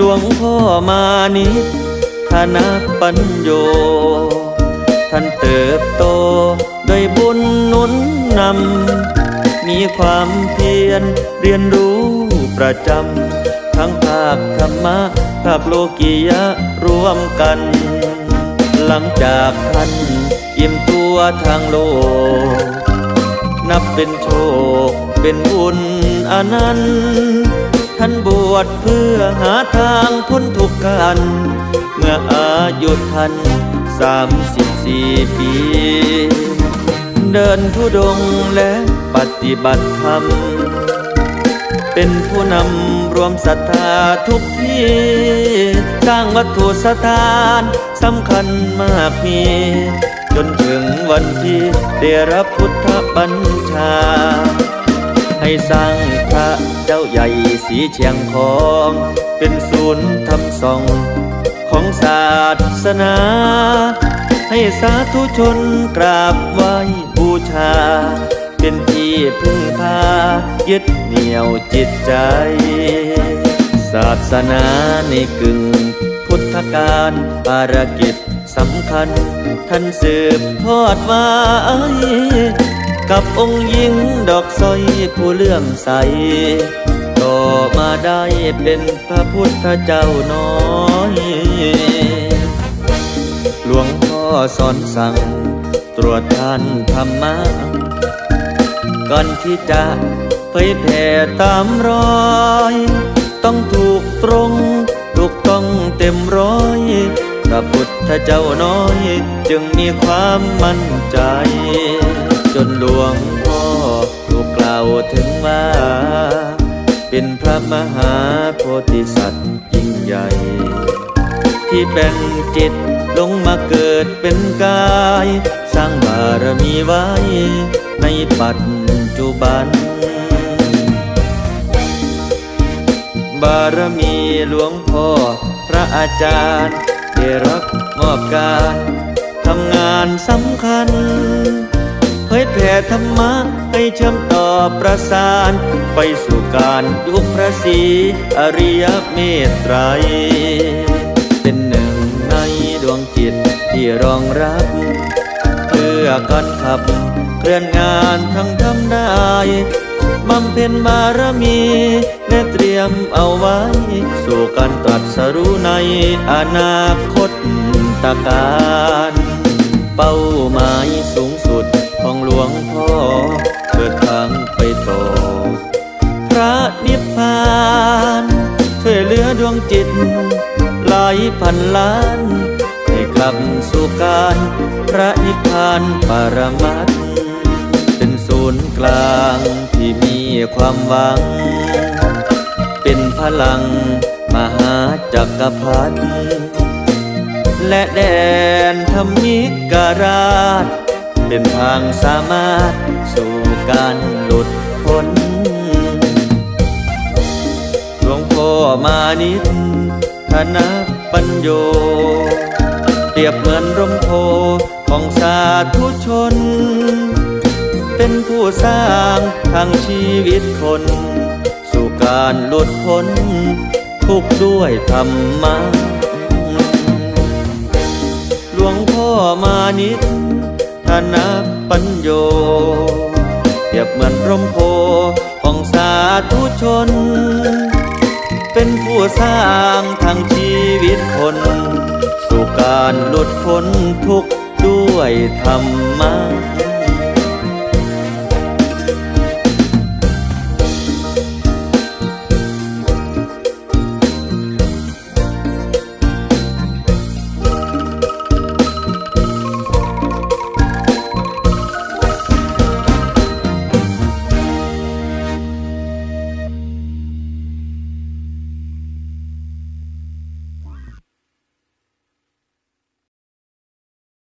หลวงพ่อมานิฐานะปัญโยท่านเติบโตด้วยบุญหนุนนำมีความเพียรเรียนรู้ประจำทั้งภาคธรรมะภาคโลกียะรวมกันหลังจากท่านอิ่มตัวทางโลกนับเป็นโชคเป็นบุญอนันต์ท่านบวชเพื่อหาทางพ้นทุกข์กันเมื่ออายุท่าน34 ปีเดินธุดงค์และปฏิบัติธรรมเป็นผู้นำรวมศรัทธาทุกที่สร้างวัตถุสถานสำคัญมากมีจนถึงวันที่ได้รับพุทธบัญชาให้สร้างพระเจ้าใหญ่สีเชียงของเป็นศูนย์ธรรมส่องของศาสนาให้สาธุชนกราบไหว้บูชาเป็นที่พึ่งพายึดเหนี่ยวจิตใจศาสนาในกึ่งพุทธกาลภารกิจสำคัญท่านสืบทอดไว้กับองค์หญิงดอกสร้อยผู้เลื่อมใสต่อมาได้เป็นพระพุทธเจ้าน้อยหลวงพ่อสอนสั่งตรวจทานธรรมะก่อนที่จะเผยแผ่ตามรอยต้องถูกตรงถูกต้องเต็มร้อยพระพุทธเจ้าน้อยจึงมีความมั่นใจจนหลวงพ่อถูกกล่าวถึงว่าเป็นพระมหาโพธิสัตว์ยิ่งใหญ่ที่เป็นจิตลงมาเกิดเป็นกายสร้างบารมีไว้ในปัจจุบันบารมีหลวงพ่อพระอาจารย์ได้รับมอบการทำงานสำคัญเผยแผ่ธรรมะให้เชื่อมต่อประสานไปสู่การยุคพระศรีอริยเมตไตรเป็นหนึ่งในดวงจิตที่รองรับเพื่อการขับเคลื่อนงานทั้งทำได้บำเพ็ญบารมีและเตรียมเอาไว้สู่การตรัสรู้ในอนาคตการเป้าหมายสูงสุดของหลวงพ่อเปิดทางไปต่อพระนิพพานช่วยเหลือดวงจิตหลายพันล้านให้กลับสู่การพระนิพพานปรมัตถ์เป็นศูนย์กลางที่มีความหวังเป็นพลังมหาจักรพรรดิและแดนธรรมิกราชเป็นทางสามารถสู่การหลุดพ้นหลวงพ่อมานิฐานะปัญโยเปรียบเหมือนร่มโพของสาธุชนเป็นผู้สร้างทางชีวิตคนสู่การหลุดพ้นทุกข์ด้วยธรรมะหลวงพ่อมานิฐานะปัญโยเปรียบเหมือนร่มโพของสาธุชนเป็นผู้สร้างทางชีวิตคนสู่การหลุดพ้นทุกข์ด้วยธรรมะ